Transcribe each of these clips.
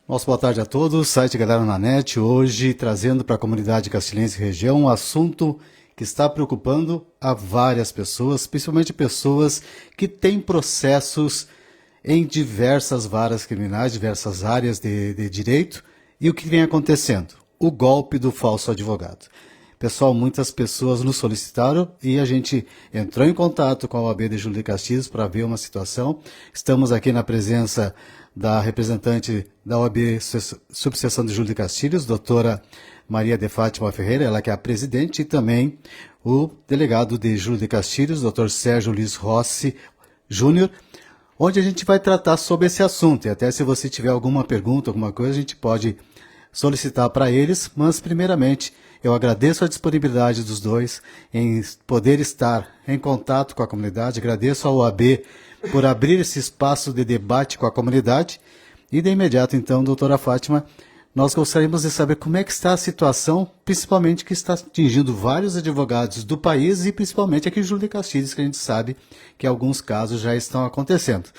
Nossa, boa tarde a todos. Site Galera na Net, hoje trazendo para a comunidade castilhense e região um assunto que está preocupando a várias pessoas, principalmente pessoas que têm processos em diversas varas criminais, diversas áreas de direito. E o que vem acontecendo? O golpe do falso advogado. Pessoal, muitas pessoas nos solicitaram e a gente entrou em contato com a OAB de Júlio de Castilhos para ver uma situação. Estamos aqui na presença da representante da OAB Subseção de Júlio de Castilhos, doutora Maria de Fátima Ferreira, ela que é a presidente, e também o delegado de Júlio de Castilhos, doutor Sérgio Luiz Rossi Júnior, onde a gente vai tratar sobre esse assunto. E até se você tiver alguma pergunta, alguma coisa, a gente pode solicitar para eles, mas primeiramente eu agradeço a disponibilidade dos dois em poder estar em contato com a comunidade, agradeço ao OAB por abrir esse espaço de debate com a comunidade e de imediato então, doutora Fátima, nós gostaríamos de saber como é que está a situação, principalmente que está atingindo vários advogados do país e principalmente aqui em Júlio de Castilhos, que a gente sabe que alguns casos já estão acontecendo.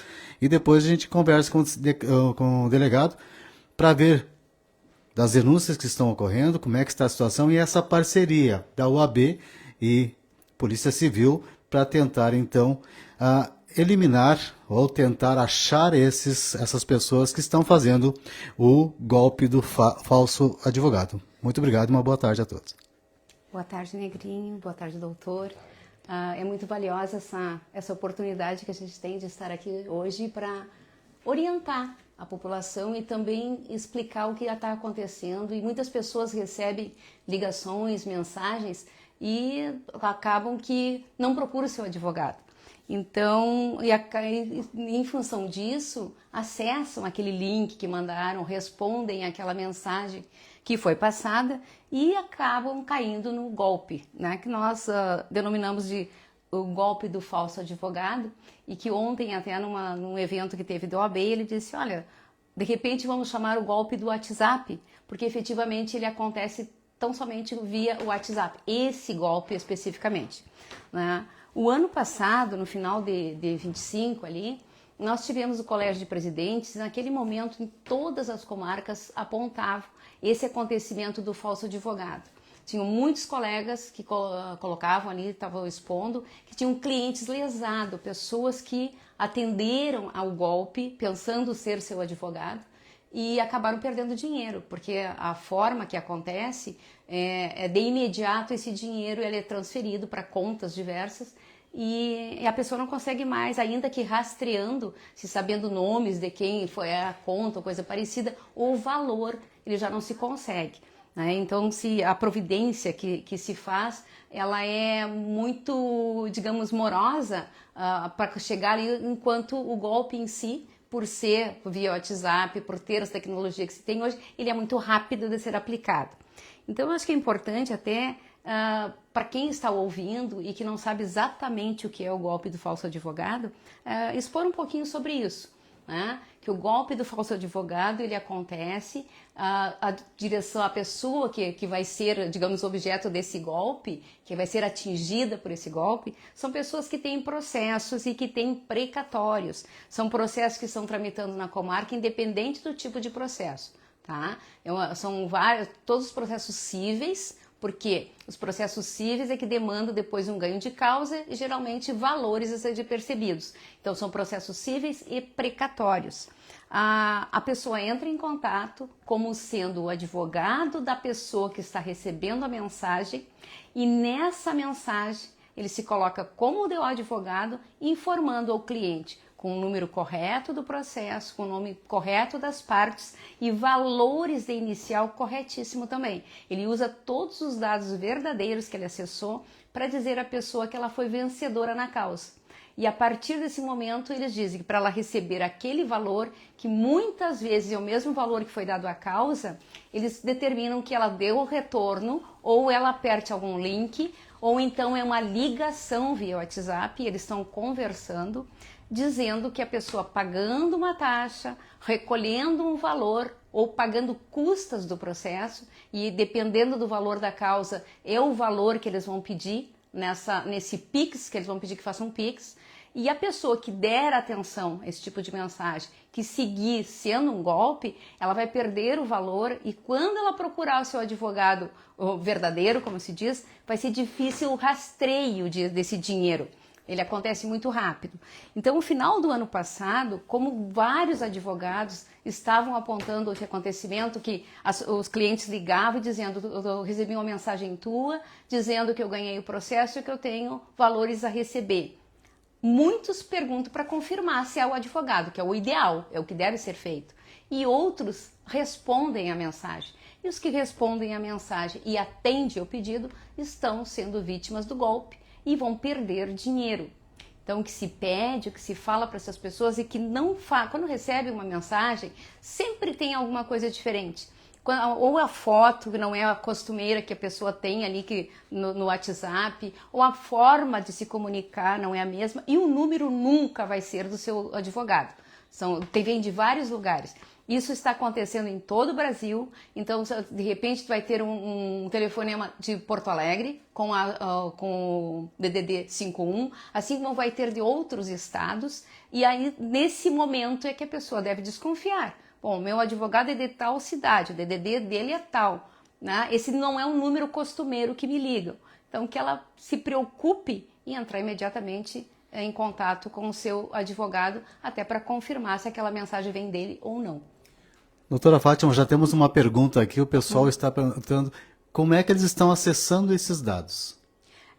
E depois a gente conversa com o delegado para ver das denúncias que estão ocorrendo, como é que está a situação e essa parceria da OAB e Polícia Civil para tentar, então, eliminar ou tentar achar essas pessoas que estão fazendo o golpe do falso advogado. Muito obrigado e uma boa tarde a todos. Boa tarde, Negrinho. Boa tarde, doutor. É muito valiosa essa oportunidade que a gente tem de estar aqui hoje para orientar a população e também explicar o que está acontecendo. E muitas pessoas recebem ligações, mensagens e acabam que não procuram o seu advogado. Então, em função disso, acessam aquele link que mandaram, respondem àquela mensagem que foi passada e acabam caindo no golpe, né? Que nós denominamos de o golpe do falso advogado, e que ontem até num evento que teve do OAB, ele disse, olha, de repente vamos chamar o golpe do WhatsApp, porque efetivamente ele acontece tão somente via o WhatsApp, esse golpe especificamente, né? O ano passado, no final de 25 ali, nós tivemos o Colégio de Presidentes, naquele momento em todas as comarcas apontavam esse acontecimento do falso advogado. Tinham muitos colegas que colocavam ali, estavam expondo, que tinham clientes lesados, pessoas que atenderam ao golpe pensando ser seu advogado e acabaram perdendo dinheiro, porque a forma que acontece é de imediato esse dinheiro ele é transferido para contas diversas e a pessoa não consegue mais, ainda que rastreando, se sabendo nomes de quem foi a conta ou coisa parecida, o valor ele já não se consegue. Então, se a providência que se faz, ela é muito, digamos, morosa para chegar ali, enquanto o golpe em si, por ser via WhatsApp, por ter as tecnologias que se tem hoje, ele é muito rápido de ser aplicado. Então, eu acho que é importante até para quem está ouvindo e que não sabe exatamente o que é o golpe do falso advogado, expor um pouquinho sobre isso. Né? Que o golpe do falso advogado ele acontece, a pessoa que vai ser, digamos, objeto desse golpe, que vai ser atingida por esse golpe, são pessoas que têm processos e que têm precatórios. São processos que estão tramitando na comarca, independente do tipo de processo. Tá? São todos os processos cíveis, porque os processos cíveis é que demandam depois um ganho de causa e geralmente valores a serem percebidos. Então são processos cíveis e precatórios. A pessoa entra em contato como sendo o advogado da pessoa que está recebendo a mensagem e nessa mensagem ele se coloca como o advogado informando ao cliente com o número correto do processo, com o nome correto das partes e valores de inicial corretíssimo também. Ele usa todos os dados verdadeiros que ele acessou para dizer à pessoa que ela foi vencedora na causa. E a partir desse momento eles dizem que para ela receber aquele valor, que muitas vezes é o mesmo valor que foi dado à causa, eles determinam que ela dê o retorno ou ela aperte algum link ou então é uma ligação via WhatsApp, eles estão conversando, dizendo que a pessoa pagando uma taxa, recolhendo um valor ou pagando custas do processo e dependendo do valor da causa é o valor que eles vão pedir nesse PIX, que eles vão pedir que façam um PIX, E a pessoa que der atenção a esse tipo de mensagem, que seguir sendo um golpe, ela vai perder o valor e quando ela procurar o seu advogado verdadeiro, como se diz, vai ser difícil o rastreio desse dinheiro. Ele acontece muito rápido. Então, no final do ano passado, como vários advogados estavam apontando esse acontecimento, que os clientes ligavam dizendo, eu recebi uma mensagem tua, dizendo que eu ganhei o processo e que eu tenho valores a receber. Muitos perguntam para confirmar se é o advogado, que é o ideal, é o que deve ser feito. E outros respondem a mensagem. E os que respondem a mensagem e atendem ao pedido estão sendo vítimas do golpe e vão perder dinheiro. Então, o que se pede, o que se fala para essas pessoas é que não quando recebe uma mensagem, sempre tem alguma coisa diferente. Ou a foto, que não é a costumeira que a pessoa tem ali no WhatsApp, ou a forma de se comunicar não é a mesma, e o número nunca vai ser do seu advogado. Vem de vários lugares. Isso está acontecendo em todo o Brasil, então de repente tu vai ter um telefonema de Porto Alegre com o DDD 51, assim como vai ter de outros estados, e aí nesse momento é que a pessoa deve desconfiar. Bom, meu advogado é de tal cidade, o DDD dele é tal, né? Esse não é um número costumeiro que me ligam. Então que ela se preocupe em entrar imediatamente em contato com o seu advogado, até para confirmar se aquela mensagem vem dele ou não. Doutora Fátima, já temos uma pergunta aqui, o pessoal está perguntando como é que eles estão acessando esses dados?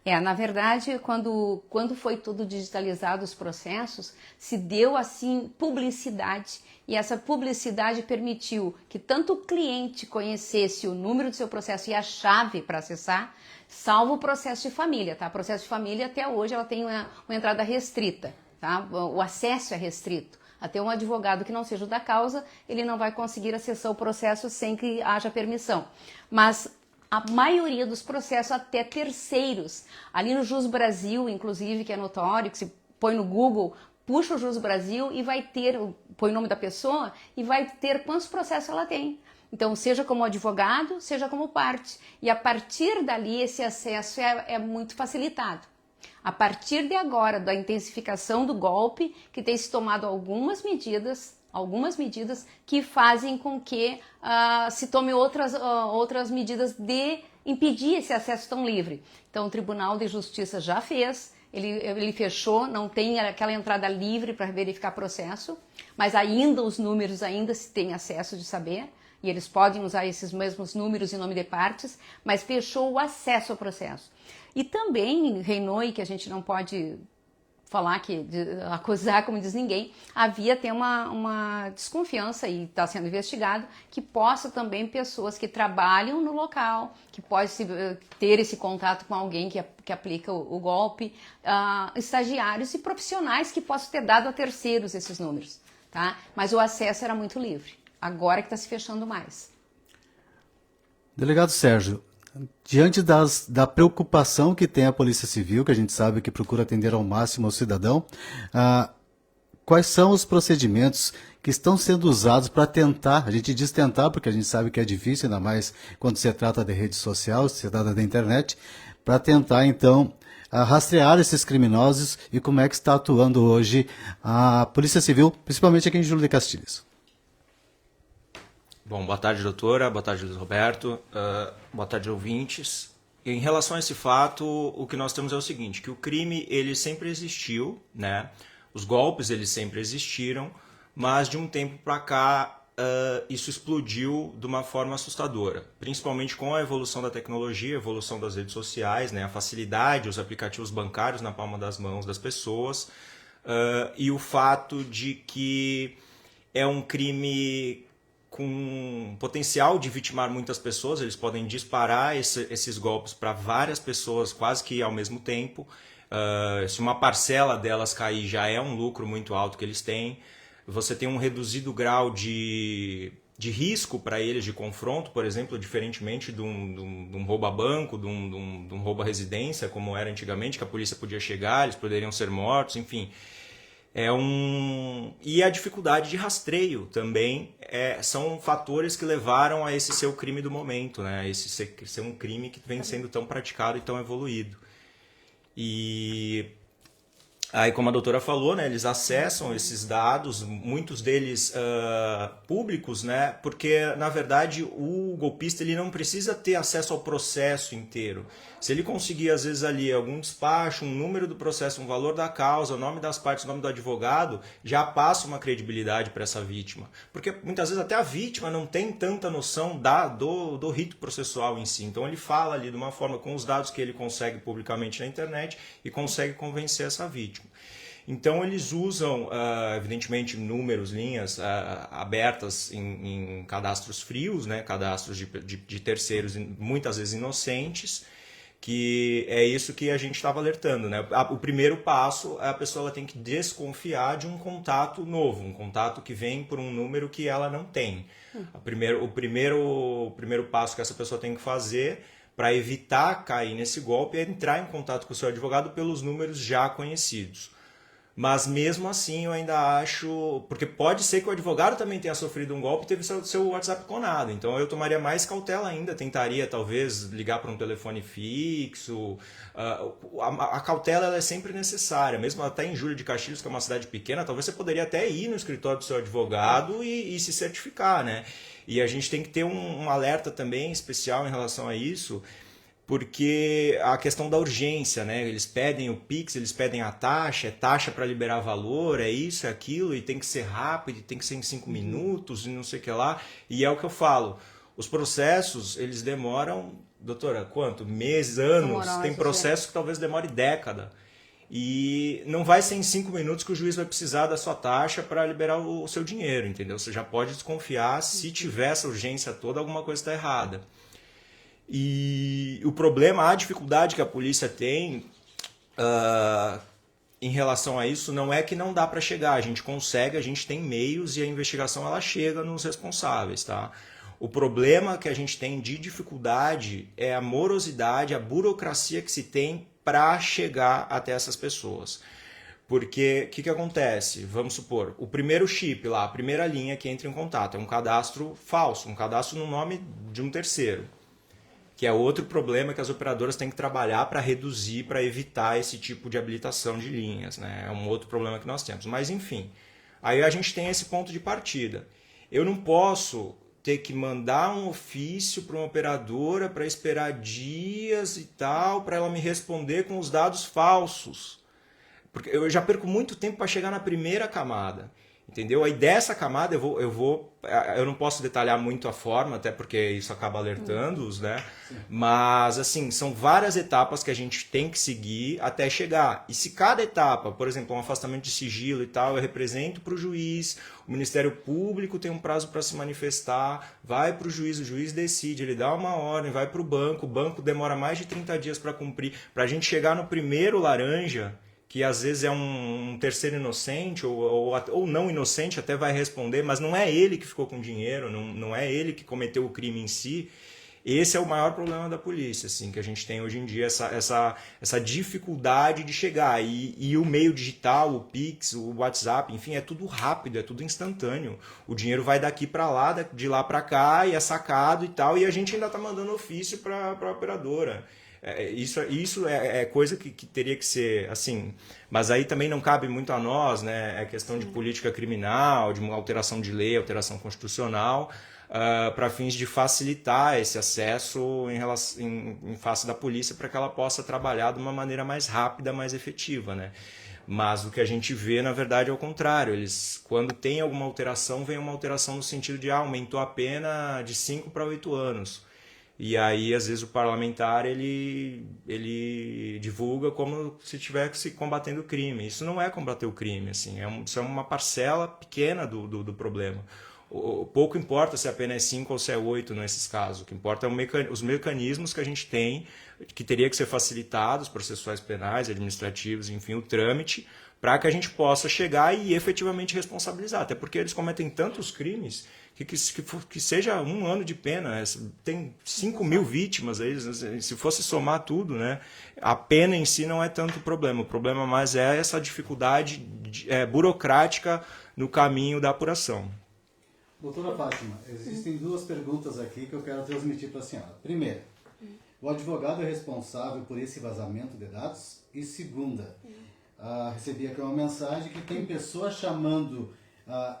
Na verdade, quando foi tudo digitalizado, os processos, se deu assim publicidade e essa publicidade permitiu que tanto o cliente conhecesse o número do seu processo e a chave para acessar, salvo o processo de família, tá? O processo de família até hoje ela tem uma entrada restrita, tá? O acesso é restrito. Até um advogado que não seja o da causa, ele não vai conseguir acessar o processo sem que haja permissão. Mas a maioria dos processos até terceiros. Ali no Jus Brasil, inclusive, que é notório, que se põe no Google, puxa o Jus Brasil e vai ter, põe o nome da pessoa e vai ter quantos processos ela tem. Então, seja como advogado, seja como parte. E a partir dali, esse acesso é muito facilitado. A partir de agora, da intensificação do golpe, que tem se tomado algumas medidas que fazem com que se tome outras medidas de impedir esse acesso tão livre. Então, o Tribunal de Justiça já fez, ele fechou, não tem aquela entrada livre para verificar processo, mas ainda os números ainda se tem acesso de saber, e eles podem usar esses mesmos números em nome de partes, mas fechou o acesso ao processo. E também reinou, e que a gente não pode falar acusar como diz ninguém, havia até uma desconfiança, e está sendo investigado, que possa também pessoas que trabalham no local, que pode ter esse contato com alguém que aplica o golpe, estagiários e profissionais que possam ter dado a terceiros esses números, tá? Mas o acesso era muito livre, agora que está se fechando mais. Delegado Sérgio, diante da preocupação que tem a Polícia Civil, que a gente sabe que procura atender ao máximo ao cidadão, quais são os procedimentos que estão sendo usados para tentar, a gente diz tentar porque a gente sabe que é difícil, ainda mais quando se trata de rede social, se trata da internet, para tentar então rastrear esses criminosos e como é que está atuando hoje a Polícia Civil, principalmente aqui em Júlio de Castilhos. Bom, boa tarde, doutora. Boa tarde, Luiz Roberto. Boa tarde, ouvintes. Em relação a esse fato, o que nós temos é o seguinte, que o crime ele sempre existiu, né? Os golpes eles sempre existiram, mas de um tempo para cá isso explodiu de uma forma assustadora, principalmente com a evolução da tecnologia, a evolução das redes sociais, né? A facilidade, os aplicativos bancários na palma das mãos das pessoas e o fato de que é um crime com potencial de vitimar muitas pessoas, eles podem disparar esses golpes para várias pessoas quase que ao mesmo tempo. Se uma parcela delas cair, já é um lucro muito alto que eles têm. Você tem um reduzido grau de risco para eles de confronto, por exemplo, diferentemente de um roubo-banco, de um roubo-residência, como era antigamente, que a polícia podia chegar, eles poderiam ser mortos, enfim. E a dificuldade de rastreio também são fatores que levaram a esse ser o crime do momento, né? Esse ser um crime que vem sendo tão praticado e tão evoluído. E Aí, como a doutora falou, né, eles acessam esses dados, muitos deles públicos, né, porque, na verdade, o golpista ele não precisa ter acesso ao processo inteiro. Se ele conseguir, às vezes, ali algum despacho, um número do processo, um valor da causa, o nome das partes, o nome do advogado, já passa uma credibilidade para essa vítima. Porque, muitas vezes, até a vítima não tem tanta noção do rito processual em si. Então, ele fala ali de uma forma com os dados que ele consegue publicamente na internet e consegue convencer essa vítima. Então eles usam, evidentemente, números, linhas abertas em cadastros frios, né, cadastros de terceiros, muitas vezes inocentes, que é isso que a gente estava alertando, né? O primeiro passo, a pessoa ela tem que desconfiar de um contato novo, um contato que vem por um número que ela não tem. O primeiro passo que essa pessoa tem que fazer para evitar cair nesse golpe é entrar em contato com o seu advogado pelos números já conhecidos. Mas mesmo assim eu ainda acho... Porque pode ser que o advogado também tenha sofrido um golpe e teve seu WhatsApp clonado. Então eu tomaria mais cautela ainda. Tentaria talvez ligar para um telefone fixo. A cautela ela é sempre necessária. Mesmo até em Júlio de Castilhos, que é uma cidade pequena, talvez você poderia até ir no escritório do seu advogado e se certificar, né? E a gente tem que ter um alerta também especial em relação a isso, porque a questão da urgência, né? Eles pedem o Pix, eles pedem a taxa, é taxa para liberar valor, é isso, é aquilo, e tem que ser rápido, tem que ser em 5 minutos, e não sei o que lá. E é o que eu falo, os processos, eles demoram, doutora, quanto? Meses, anos, tem processo que talvez demore década. E não vai ser em 5 minutos que o juiz vai precisar da sua taxa para liberar o seu dinheiro, entendeu? Você já pode desconfiar, se tiver essa urgência toda, alguma coisa está errada. E o problema, a dificuldade que a polícia tem em relação a isso não é que não dá para chegar. A gente consegue, a gente tem meios e a investigação ela chega nos responsáveis, tá? O problema que a gente tem de dificuldade é a morosidade, a burocracia que se tem para chegar até essas pessoas. Porque o que acontece? Vamos supor, o primeiro chip lá, a primeira linha que entra em contato é um cadastro falso, um cadastro no nome de um terceiro. Que é outro problema que as operadoras têm que trabalhar para reduzir, para evitar esse tipo de habilitação de linhas, né? É um outro problema que nós temos. Mas, enfim, aí a gente tem esse ponto de partida. Eu não posso ter que mandar um ofício para uma operadora para esperar dias e tal, para ela me responder com os dados falsos. Porque eu já perco muito tempo para chegar na primeira camada. Entendeu? Aí dessa camada eu não posso detalhar muito a forma, até porque isso acaba alertando-os, né? Mas, assim, são várias etapas que a gente tem que seguir até chegar. E se cada etapa, por exemplo, um afastamento de sigilo e tal, eu represento para o juiz, o Ministério Público tem um prazo para se manifestar, vai para o juiz decide, ele dá uma ordem, vai para o banco demora mais de 30 dias para cumprir, para a gente chegar no primeiro laranja, que às vezes é um terceiro inocente ou não inocente, até vai responder, mas não é ele que ficou com dinheiro, não é ele que cometeu o crime em si. Esse é o maior problema da polícia, assim, que a gente tem hoje em dia, essa dificuldade de chegar. E o meio digital, o Pix, o WhatsApp, enfim, é tudo rápido, é tudo instantâneo. O dinheiro vai daqui para lá, de lá para cá, e é sacado e tal, e a gente ainda está mandando ofício para a operadora. Isso é coisa que teria que ser assim, mas aí também não cabe muito a nós, né? É questão de política criminal, de uma alteração de lei, alteração constitucional, para fins de facilitar esse acesso em face da polícia para que ela possa trabalhar de uma maneira mais rápida, mais efetiva, né? Mas o que a gente vê, na verdade, é o contrário. Eles, quando tem alguma alteração, vem uma alteração no sentido de aumentou a pena de 5 para 8 anos. E aí, às vezes, o parlamentar ele divulga como se estivesse combatendo o crime. Isso não é combater o crime, assim, isso é uma parcela pequena do problema. Pouco importa se a pena é 5 ou se é 8 nesses casos. O que importa é os mecanismos que a gente tem, que teria que ser facilitados, processuais penais, administrativos, enfim, o trâmite, para que a gente possa chegar e efetivamente responsabilizar. Até porque eles cometem tantos crimes que seja 1 ano de pena. Tem 5 mil vítimas aí, se fosse somar tudo, né? A pena em si não é tanto problema. O problema mais é essa dificuldade burocrática no caminho da apuração. Doutora Fátima, existem 2 perguntas aqui que eu quero transmitir para a senhora. Primeira, o advogado é responsável por esse vazamento de dados? E segunda, recebi aqui uma mensagem que tem pessoas chamando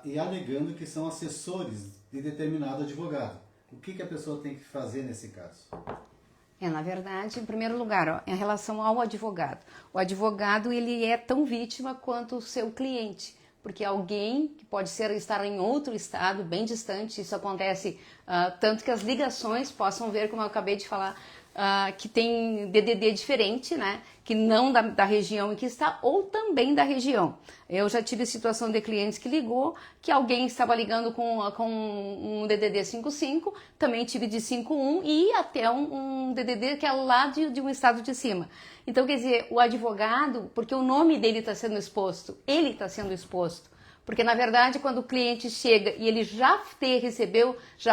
e alegando que são assessores de determinado advogado. O que a pessoa tem que fazer nesse caso? Na verdade, em primeiro lugar, ó, em relação ao advogado. O advogado, ele é tão vítima quanto o seu cliente, porque alguém que pode estar em outro estado, bem distante, isso acontece tanto que as ligações possam ver, como eu acabei de falar, que tem DDD diferente, né? Que não da região em que está, ou também da região. Eu já tive situação de clientes que ligou, que alguém estava ligando com um DDD 55, também tive de 51 e até um DDD que é lá de um estado de cima. Então, quer dizer, o advogado, porque o nome dele está sendo exposto, ele está sendo exposto. Porque, na verdade, quando o cliente chega e ele já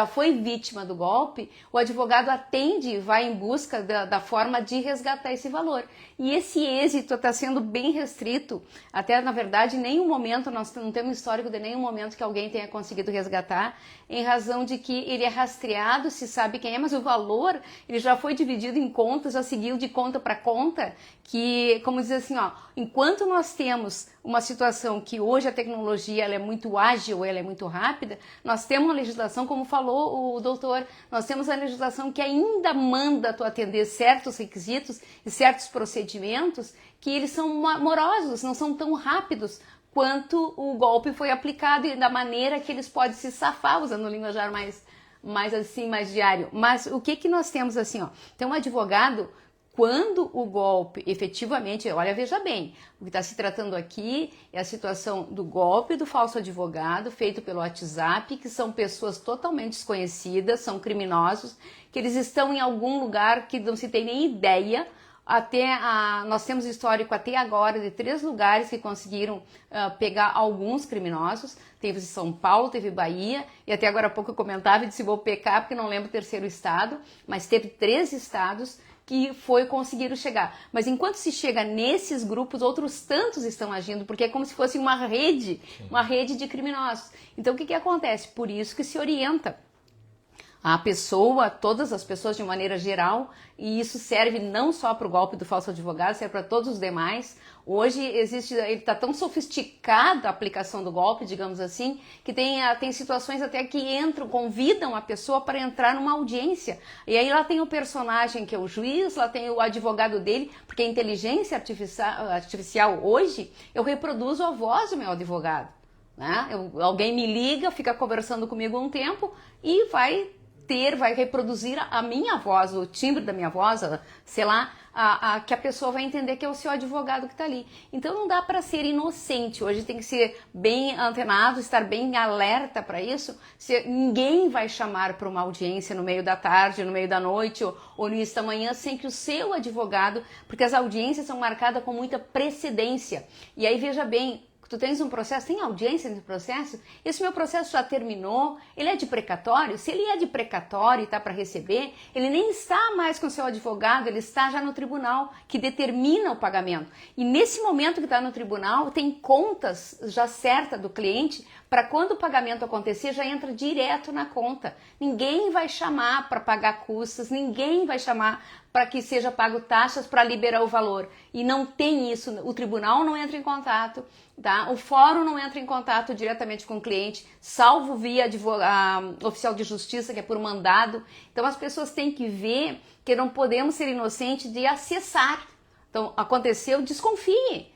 foi vítima do golpe, o advogado atende e vai em busca da forma de resgatar esse valor. E esse êxito está sendo bem restrito. Até, na verdade, em nenhum momento, nós não temos histórico de nenhum momento que alguém tenha conseguido resgatar, em razão de que ele é rastreado, se sabe quem é, mas o valor ele já foi dividido em contas, já seguiu de conta para conta, que, como dizer assim, ó, enquanto nós temos uma situação que hoje a tecnologia ela é muito ágil, ela é muito rápida, nós temos uma legislação, como falou o doutor, nós temos a legislação que ainda manda tu atender certos requisitos e certos procedimentos que eles são morosos, não são tão rápidos quanto o golpe foi aplicado e da maneira que eles podem se safar, usando o linguajar mais diário. Mas o que nós temos assim, ó? Então, um advogado, quando o golpe efetivamente, olha, veja bem, o que está se tratando aqui é a situação do golpe do falso advogado feito pelo WhatsApp, que são pessoas totalmente desconhecidas, são criminosos, que eles estão em algum lugar que não se tem nem ideia. Nós temos histórico até agora de 3 lugares que conseguiram pegar alguns criminosos. Teve São Paulo, teve Bahia, e até agora há pouco eu comentava e disse vou pecar porque não lembro o terceiro estado, mas teve 3 estados que conseguiram chegar. Mas enquanto se chega nesses grupos, outros tantos estão agindo, porque é como se fosse uma rede de criminosos. Então o que acontece? Por isso que se orienta a pessoa, todas as pessoas de maneira geral, e isso serve não só para o golpe do falso advogado, serve para todos os demais. Hoje está tão sofisticada a aplicação do golpe, digamos assim, que tem situações até que convidam a pessoa para entrar numa audiência. E aí lá tem o personagem que é o juiz, lá tem o advogado dele, porque a inteligência artificial hoje, eu reproduzo a voz do meu advogado. Né? Alguém me liga, fica conversando comigo um tempo e vai reproduzir a minha voz, o timbre da minha voz, sei lá, que a pessoa vai entender que é o seu advogado que está ali. Então não dá para ser inocente, hoje tem que ser bem antenado, estar bem alerta para isso. Ninguém vai chamar para uma audiência no meio da tarde, no meio da noite ou no início da manhã sem que o seu advogado, porque as audiências são marcadas com muita precedência. E aí veja bem, tu tens um processo, tem audiência nesse processo, esse meu processo já terminou, ele é de precatório, se ele é de precatório e está para receber, ele nem está mais com o seu advogado, ele está já no tribunal, que determina o pagamento. E nesse momento que está no tribunal, tem contas já certas do cliente, para quando o pagamento acontecer, já entra direto na conta. Ninguém vai chamar para pagar custas, ninguém vai chamar para que seja pago taxas para liberar o valor. E não tem isso, o tribunal não entra em contato, tá? O fórum não entra em contato diretamente com o cliente, salvo via oficial de justiça, que é por mandado. Então as pessoas têm que ver que não podemos ser inocentes de acessar. Então aconteceu, desconfie,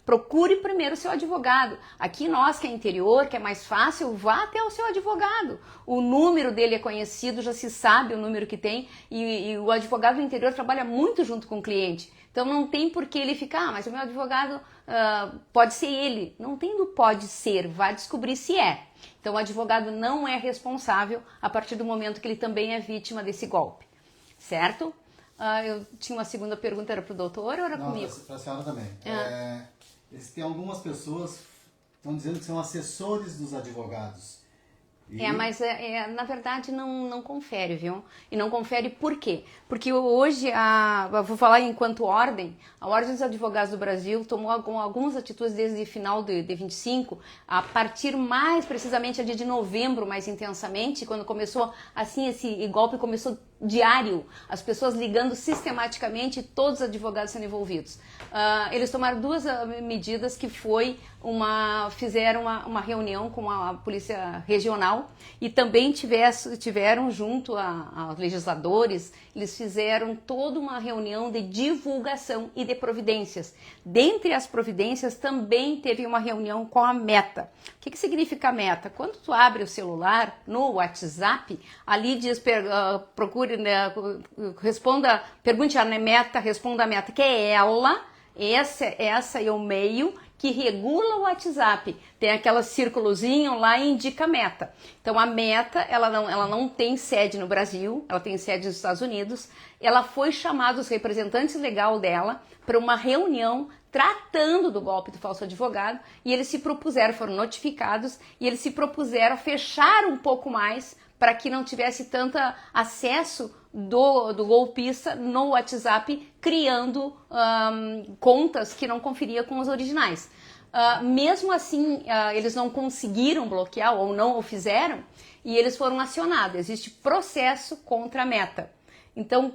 procure primeiro o seu advogado. Aqui nós que é interior, que é mais fácil, vá até o seu advogado. O número dele é conhecido, já se sabe o número que tem e o advogado do interior trabalha muito junto com o cliente. Então não tem por que ele ficar, mas o meu advogado pode ser ele. Não tem do pode ser, vai descobrir se é. Então o advogado não é responsável a partir do momento que ele também é vítima desse golpe, certo? Eu tinha uma segunda pergunta, era para o doutor ou era comigo? Para a senhora também. Tem algumas pessoas que estão dizendo que são assessores dos advogados. Mas na verdade não confere, viu? E não confere por quê? Porque hoje, vou falar enquanto ordem, a Ordem dos Advogados do Brasil tomou algumas atitudes desde o final de 25, a partir mais precisamente ali de novembro, mais intensamente, quando começou assim, esse golpe começou diário, as pessoas ligando sistematicamente, todos os advogados sendo envolvidos. Eles tomaram duas medidas, que foi fizeram uma reunião com a Polícia Regional e também tiveram junto a legisladores, eles fizeram toda uma reunião de divulgação e de providências. Dentre as providências também teve uma reunião com a Meta. O que significa a Meta? Quando tu abre o celular no WhatsApp, ali diz, procure, né, responda, pergunte a Meta, responda a Meta, que é ela, essa é o meio que regula o WhatsApp. Tem aquele círculozinho lá e indica a Meta. Então a Meta, ela não tem sede no Brasil, ela tem sede nos Estados Unidos. Ela foi chamada, os representantes legais dela, para uma reunião tratando do golpe do falso advogado, e eles se propuseram, foram notificados, e eles se propuseram a fechar um pouco mais para que não tivesse tanto acesso do golpista no WhatsApp, criando contas que não conferia com os originais. Mesmo assim, eles não conseguiram bloquear ou não o fizeram, e eles foram acionados. Existe processo contra a Meta. Então,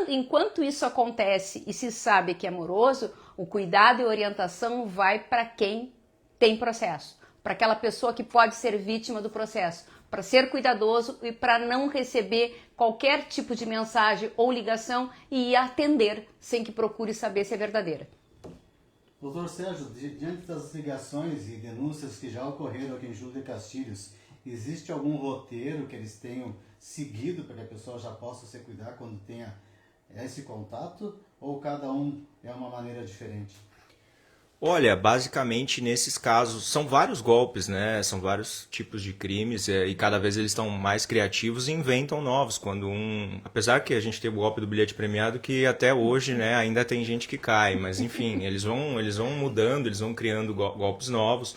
enquanto isso acontece e se sabe que é moroso, o cuidado e orientação vai para quem tem processo, para aquela pessoa que pode ser vítima do processo, para ser cuidadoso e para não receber qualquer tipo de mensagem ou ligação e atender sem que procure saber se é verdadeira. Doutor Sérgio, diante das ligações e denúncias que já ocorreram aqui em Júlio de Castilhos, existe algum roteiro que eles tenham seguido para que a pessoa já possa se cuidar quando tenha esse contato, ou cada um é uma maneira diferente? Olha, basicamente nesses casos são vários golpes, né? São vários tipos de crimes e cada vez eles estão mais criativos e inventam novos. Apesar que a gente tem o golpe do bilhete premiado que até hoje, né, ainda tem gente que cai, mas enfim, eles vão mudando, eles vão criando golpes novos.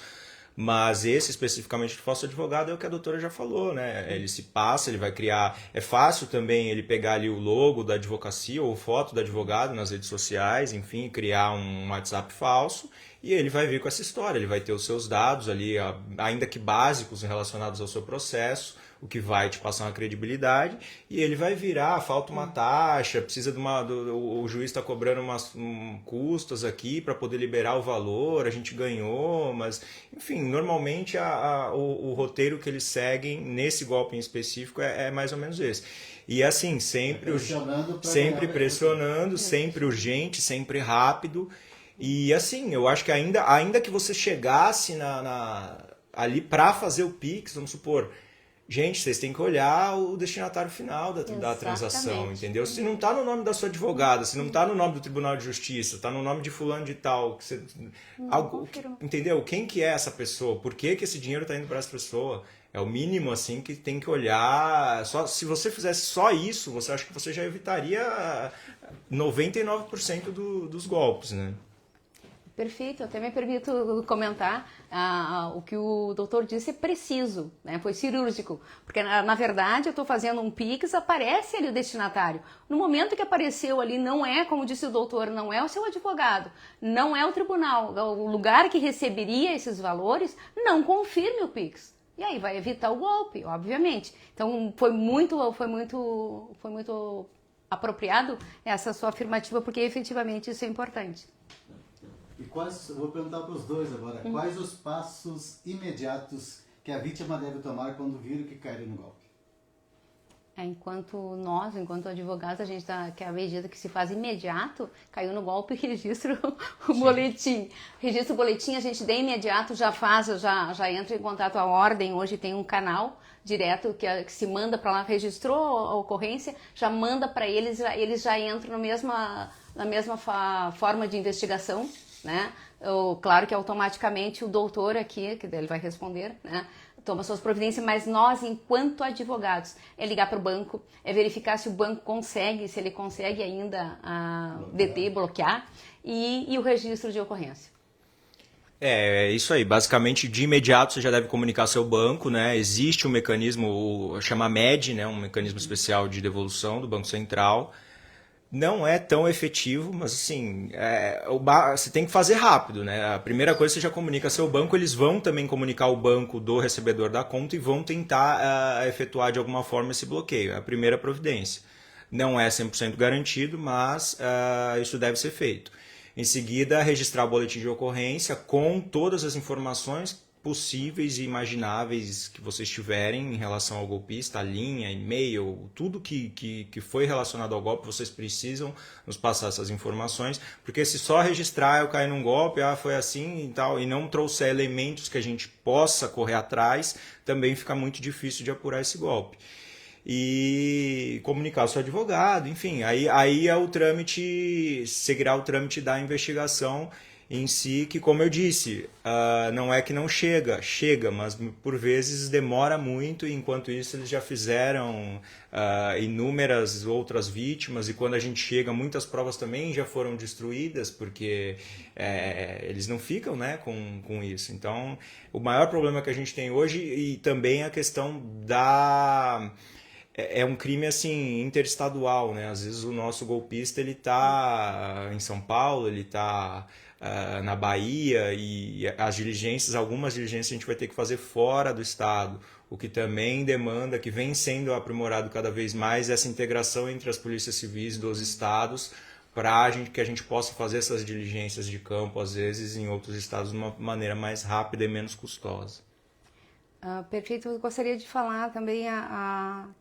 Mas esse especificamente de falso advogado é o que a doutora já falou, né? Ele se passa, ele vai criar... É fácil também ele pegar ali o logo da advocacia ou foto do advogado nas redes sociais, enfim, criar um WhatsApp falso, e ele vai vir com essa história. Ele vai ter os seus dados ali, ainda que básicos relacionados ao seu processo, o que vai te passar uma credibilidade, e ele vai virar, falta uma taxa, precisa o juiz está cobrando umas custas aqui para poder liberar o valor, a gente ganhou, mas enfim, normalmente o roteiro que eles seguem nesse golpe em específico é mais ou menos esse. E assim, sempre pressionando, sempre urgente, sempre rápido. E assim, eu acho que ainda que você chegasse ali para fazer o Pix, vamos supor, gente, vocês têm que olhar o destinatário final da transação, entendeu? Se não está no nome da sua advogada, se não está no nome do Tribunal de Justiça, está no nome de fulano de tal, entendeu? Quem que é essa pessoa? Por que esse dinheiro está indo para essa pessoa? É o mínimo assim que tem que olhar. Se você fizesse só isso, você acha que você já evitaria 99% dos golpes, né? Perfeito, eu até me permito comentar, o que o doutor disse é preciso, né? Foi cirúrgico, porque na verdade eu estou fazendo um Pix, aparece ali o destinatário. No momento que apareceu ali, não é, como disse o doutor, não é o seu advogado, não é o tribunal, o lugar que receberia esses valores, não confirme o Pix. E aí vai evitar o golpe, obviamente. Então foi muito apropriado essa sua afirmativa, porque efetivamente isso é importante. E vou perguntar para os dois agora, quais os passos imediatos que a vítima deve tomar quando vir que caiu no golpe? Enquanto advogados, a gente que a medida que se faz imediato, caiu no golpe, registra o boletim. Registra o boletim, a gente de imediato já entra em contato a ordem. Hoje tem um canal direto que se manda para lá, registrou a ocorrência, já manda para eles já entram na mesma forma de investigação, né? Claro que automaticamente o doutor aqui, que ele vai responder, né, toma suas providências, mas nós, enquanto advogados, é ligar para o banco, é verificar se o banco consegue, se ele consegue ainda deter, bloquear, e o registro de ocorrência. É isso aí. Basicamente, de imediato você já deve comunicar seu banco, né? Existe um mecanismo, chama MED, né? Um mecanismo especial de devolução do Banco Central. Não é tão efetivo, mas assim, você tem que fazer rápido, né? A primeira coisa, você já comunica seu banco, eles vão também comunicar o banco do recebedor da conta e vão tentar efetuar de alguma forma esse bloqueio. É a primeira providência. Não é 100% garantido, mas isso deve ser feito. Em seguida, registrar o boletim de ocorrência com todas as informações possíveis e imagináveis que vocês tiverem em relação ao golpista, a linha, e-mail, tudo que foi relacionado ao golpe, vocês precisam nos passar essas informações, porque se só registrar eu caí num golpe, foi assim e tal, e não trouxer elementos que a gente possa correr atrás, também fica muito difícil de apurar esse golpe. E comunicar ao seu advogado, enfim, aí é o trâmite, seguirá o trâmite da investigação em si, que, como eu disse, não é que não chega, mas por vezes demora muito, e enquanto isso eles já fizeram inúmeras outras vítimas, e quando a gente chega, muitas provas também já foram destruídas, porque eles não ficam, né, com isso. Então, o maior problema que a gente tem hoje, e também a questão da... É um crime assim interestadual, né? Às vezes o nosso golpista ele tá em São Paulo, ele tá na Bahia, e algumas diligências a gente vai ter que fazer fora do estado, o que também demanda, que vem sendo aprimorado cada vez mais, essa integração entre as polícias civis dos estados, para que a gente possa fazer essas diligências de campo, às vezes em outros estados, de uma maneira mais rápida e menos custosa. Perfeito. Eu gostaria de falar também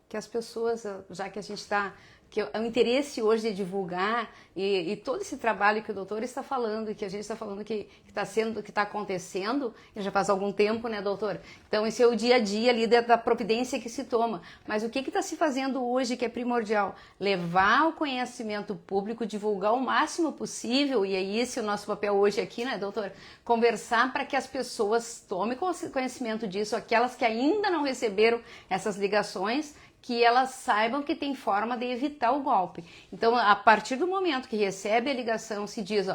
que as pessoas, já que a gente está... que é o interesse hoje de divulgar e todo esse trabalho que o doutor está falando e que a gente está falando que está acontecendo, já faz algum tempo, né, doutor? Então, esse é o dia a dia ali da providência que se toma. Mas o que está se fazendo hoje que é primordial? Levar o conhecimento público, divulgar o máximo possível, e é esse o nosso papel hoje aqui, né, doutor? Conversar para que as pessoas tomem conhecimento disso, aquelas que ainda não receberam essas ligações, que elas saibam que tem forma de evitar o golpe. Então, a partir do momento que recebe a ligação, se diz,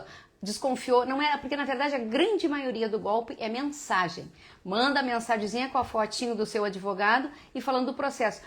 desconfiou, não é, porque na verdade a grande maioria do golpe é mensagem. Manda a mensagenzinha com a fotinho do seu advogado e falando do processo.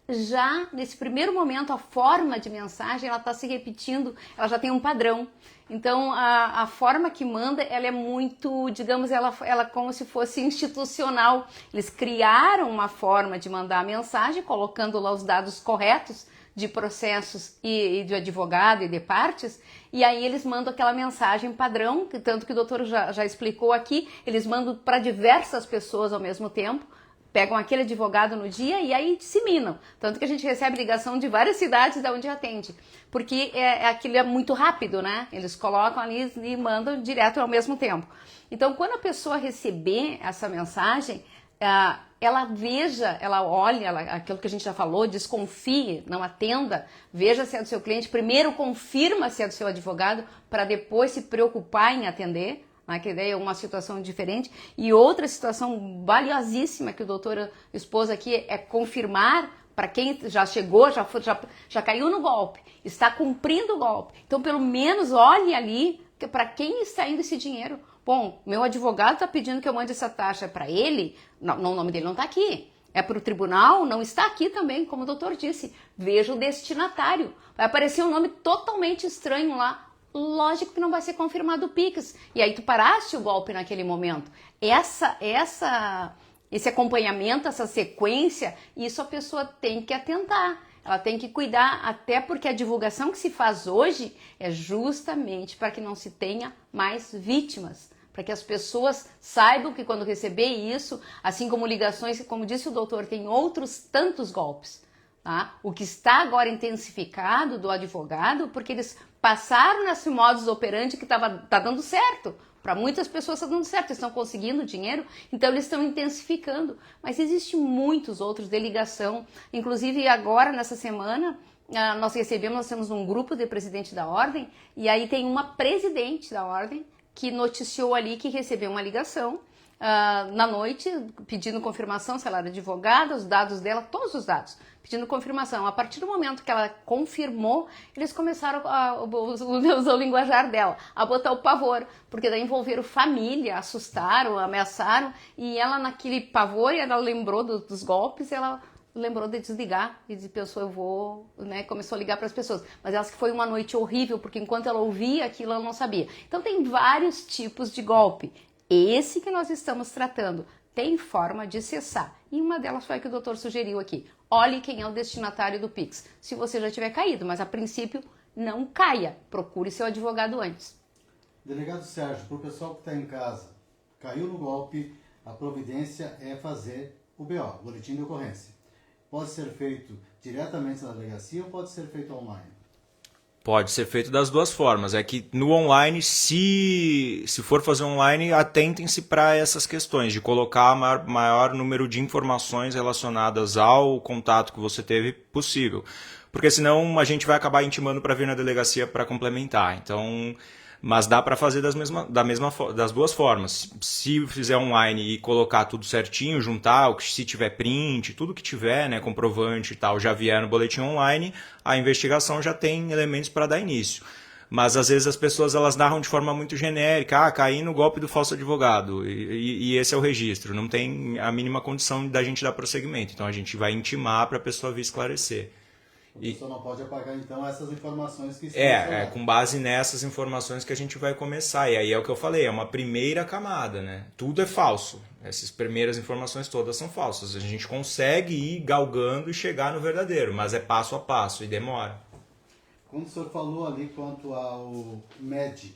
Já nesse primeiro momento, a forma de mensagem, ela está se repetindo, ela já tem um padrão. Então, a forma que manda, ela é muito, digamos, ela como se fosse institucional. Eles criaram uma forma de mandar a mensagem, colocando lá os dados corretos de processos e de advogado e de partes, e aí eles mandam aquela mensagem padrão, que tanto que o doutor já explicou aqui, eles mandam para diversas pessoas ao mesmo tempo, pegam aquele advogado no dia e aí disseminam. Tanto que a gente recebe ligação de várias cidades de onde atende. Porque aquilo é muito rápido, né? Eles colocam ali e mandam direto ao mesmo tempo. Então, quando a pessoa receber essa mensagem, ela veja, ela olha aquilo que a gente já falou, desconfie, não atenda, veja se é do seu cliente, primeiro confirma se é do seu advogado, para depois se preocupar em atender. Que daí é uma situação diferente. E outra situação valiosíssima que o doutor expôs aqui é confirmar para quem já chegou, já caiu no golpe, está cumprindo o golpe. Então, pelo menos olhe ali para quem está indo esse dinheiro. Bom, meu advogado está pedindo que eu mande essa taxa para ele, não, o nome dele não está aqui. É para o tribunal, não está aqui também, como o doutor disse. Veja o destinatário. Vai aparecer um nome totalmente estranho lá. Lógico que não vai ser confirmado o Pix. E aí tu paraste o golpe naquele momento. Esse acompanhamento, essa sequência, isso a pessoa tem que atentar. Ela tem que cuidar, até porque a divulgação que se faz hoje é justamente para que não se tenha mais vítimas. Para que as pessoas saibam que quando receber isso, assim como ligações, como disse o doutor, tem outros tantos golpes. Tá? O que está agora intensificado do advogado, porque eles passaram nesse modus operandi que tá dando certo. Para muitas pessoas está dando certo, eles estão conseguindo dinheiro, então eles estão intensificando. Mas existem muitos outros de ligação. Inclusive agora, nessa semana, nós temos um grupo de presidente da ordem, e aí tem uma presidente da ordem que noticiou ali que recebeu uma ligação na noite, pedindo confirmação se ela era advogada, os dados dela, todos os dados, pedindo confirmação. A partir do momento que ela confirmou, eles começaram a usar o linguajar dela, a botar o pavor, porque daí envolveram família, assustaram, ameaçaram, e ela naquele pavor, ela lembrou dos golpes, ela lembrou de desligar e pensou, eu vou, né, começou a ligar para as pessoas. Mas ela que foi uma noite horrível, porque enquanto ela ouvia aquilo, ela não sabia. Então tem vários tipos de golpe. Esse que nós estamos tratando tem forma de cessar. E uma delas foi a que o doutor sugeriu aqui. Olhe quem é o destinatário do Pix. Se você já tiver caído, mas a princípio não caia. Procure seu advogado antes. Delegado Sérgio, para o pessoal que está em casa, caiu no golpe, a providência é fazer o BO, boletim de ocorrência. Pode ser feito diretamente na delegacia ou pode ser feito online? Pode ser feito das duas formas. É que no online, se for fazer online, atentem-se para essas questões, de colocar maior número de informações relacionadas ao contato que você teve possível. Porque senão a gente vai acabar intimando para vir na delegacia para complementar. Então, mas dá para fazer das duas formas. Se fizer online e colocar tudo certinho, juntar, se tiver print, tudo que tiver, né, comprovante e tal, já vier no boletim online, a investigação já tem elementos para dar início. Mas às vezes as pessoas elas narram de forma muito genérica, caí no golpe do falso advogado, e esse é o registro. Não tem a mínima condição da gente dar prosseguimento. Então a gente vai intimar para a pessoa vir esclarecer. A pessoa não pode apagar, então, essas informações que estão com base nessas informações que a gente vai começar. E aí é o que eu falei, é uma primeira camada, né? Tudo é falso. Essas primeiras informações todas são falsas. A gente consegue ir galgando e chegar no verdadeiro, mas é passo a passo e demora. Quando o senhor falou ali quanto ao MED,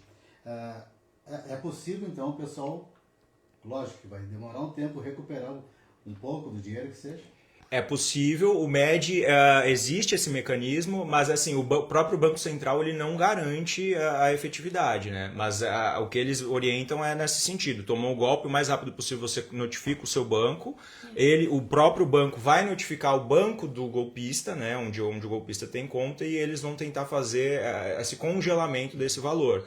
é possível, então, o pessoal, lógico que vai demorar um tempo, recuperar um pouco do dinheiro que seja? É possível, o MED, existe esse mecanismo, mas assim, o próprio Banco Central ele não garante a efetividade, né? Mas o que eles orientam é nesse sentido. Tomou o golpe, o mais rápido possível você notifica o seu banco, o próprio banco vai notificar o banco do golpista, né? onde o golpista tem conta, e eles vão tentar fazer esse congelamento desse valor.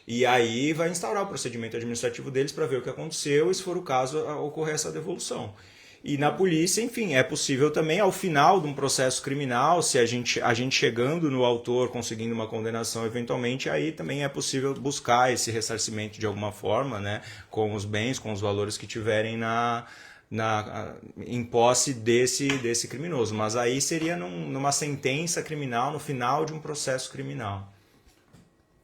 E aí vai instaurar o procedimento administrativo deles para ver o que aconteceu e, se for o caso, ocorrer essa devolução. E na polícia, enfim, é possível também, ao final de um processo criminal, se a gente chegando no autor, conseguindo uma condenação eventualmente, aí também é possível buscar esse ressarcimento de alguma forma, né, com os bens, com os valores que tiverem em posse desse criminoso. Mas aí seria numa sentença criminal, no final de um processo criminal.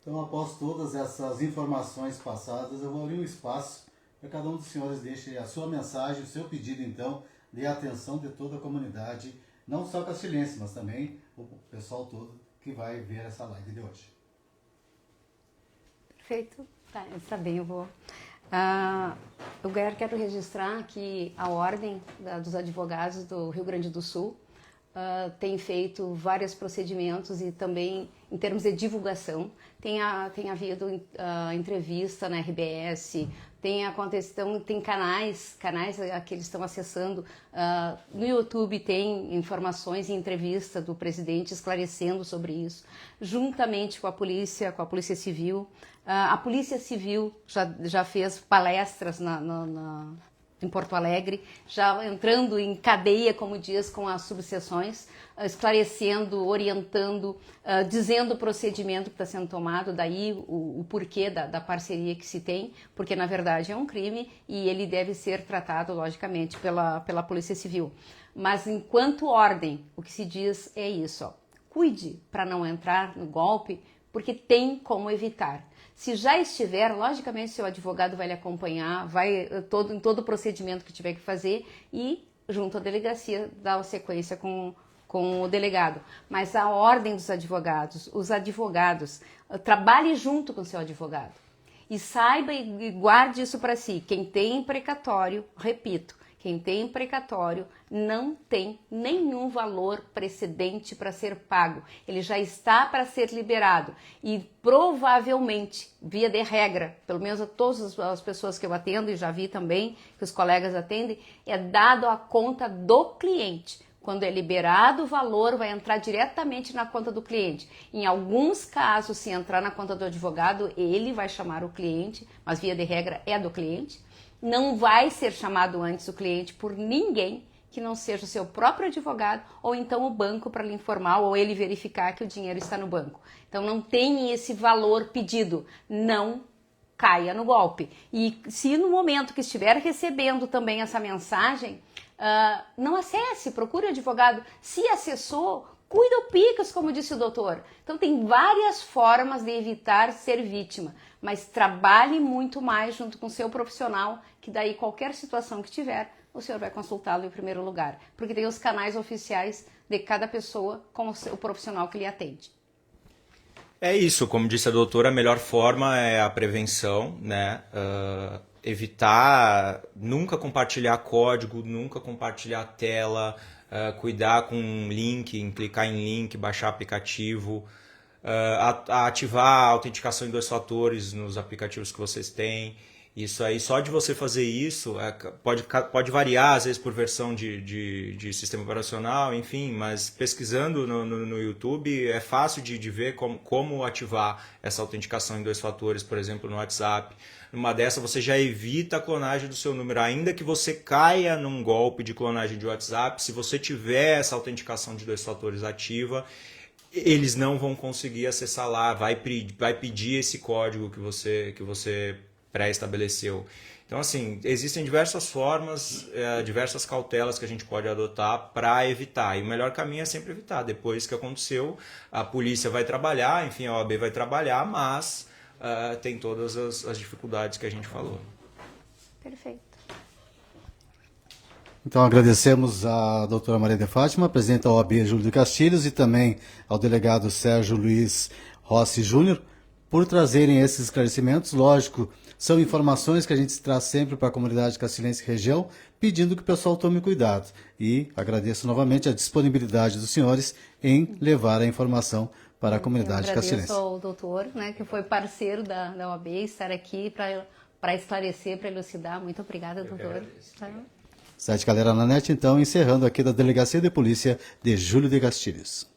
Então, após todas essas informações passadas, eu vou abrir um espaço para cada um dos senhores deixe a sua mensagem, o seu pedido, então, de atenção de toda a comunidade, não só castilhense, mas também o pessoal todo que vai ver essa live de hoje. Perfeito. Tá bem, eu vou. Eu quero registrar que a Ordem dos Advogados do Rio Grande do Sul tem feito vários procedimentos e também em termos de divulgação. Tem havido entrevista na RBS, tem canais que eles estão acessando. No YouTube tem informações e entrevista do presidente esclarecendo sobre isso, juntamente com a Polícia Civil. A Polícia Civil já fez palestras em Porto Alegre, já entrando em cadeia, como diz, com as subseções, esclarecendo, orientando, dizendo o procedimento que está sendo tomado, daí o porquê da parceria que se tem, porque na verdade é um crime e ele deve ser tratado, logicamente, pela Polícia Civil. Mas enquanto ordem, o que se diz é isso, cuide para não entrar no golpe, porque tem como evitar. Se já estiver, logicamente seu advogado vai lhe acompanhar, vai em todo o procedimento que tiver que fazer e, junto à delegacia, dar sequência com o delegado. Mas a ordem dos advogados, os advogados, trabalhe junto com seu advogado. E saiba e guarde isso para si. Quem tem precatório, repito, quem tem precatório não tem nenhum valor precedente para ser pago. Ele já está para ser liberado e provavelmente, via de regra, pelo menos a todas as pessoas que eu atendo e já vi também que os colegas atendem, é dado à conta do cliente. Quando é liberado o valor, vai entrar diretamente na conta do cliente. Em alguns casos, se entrar na conta do advogado, ele vai chamar o cliente, mas via de regra é do cliente. Não vai ser chamado antes o cliente por ninguém que não seja o seu próprio advogado ou então o banco para lhe informar ou ele verificar que o dinheiro está no banco. Então não tem esse valor pedido, não caia no golpe. E se no momento que estiver recebendo também essa mensagem, não acesse, procure o advogado. Se acessou, Cuida o picas, como disse o doutor. Então tem várias formas de evitar ser vítima, mas trabalhe muito mais junto com o seu profissional, que daí qualquer situação que tiver, o senhor vai consultá-lo em primeiro lugar, porque tem os canais oficiais de cada pessoa com o profissional que lhe atende. É isso, como disse a doutora, a melhor forma é a prevenção, né? Evitar nunca compartilhar código, nunca compartilhar tela, cuidar com link, clicar em link, baixar aplicativo, ativar a autenticação em 2 fatores nos aplicativos que vocês têm. Isso aí, só de você fazer isso, pode variar às vezes por versão de sistema operacional, enfim, mas pesquisando no YouTube é fácil de ver como ativar essa autenticação em 2 fatores, por exemplo, no WhatsApp. Numa dessa você já evita a clonagem do seu número, ainda que você caia num golpe de clonagem de WhatsApp, se você tiver essa autenticação de 2 fatores ativa, eles não vão conseguir acessar lá, vai pedir esse código que você pré-estabeleceu. Então, assim, existem diversas formas, diversas cautelas que a gente pode adotar para evitar. E o melhor caminho é sempre evitar. Depois que aconteceu, a polícia vai trabalhar, enfim, a OAB vai trabalhar, mas tem todas as dificuldades que a gente falou. Perfeito. Então agradecemos à doutora Maria de Fátima, presidente da OAB Júlio de Castilhos, e também ao delegado Sérgio Luiz Rossi Júnior, por trazerem esses esclarecimentos. Lógico, são informações que a gente traz sempre para a comunidade castilhense e região, pedindo que o pessoal tome cuidado. E agradeço novamente a disponibilidade dos senhores em levar a informação para a comunidade castilhense. Agradeço ao doutor, né, que foi parceiro da OAB, estar aqui para esclarecer, para elucidar. Muito obrigada, doutor. Site Galera na Net, então, encerrando aqui da Delegacia de Polícia de Júlio de Castilhos.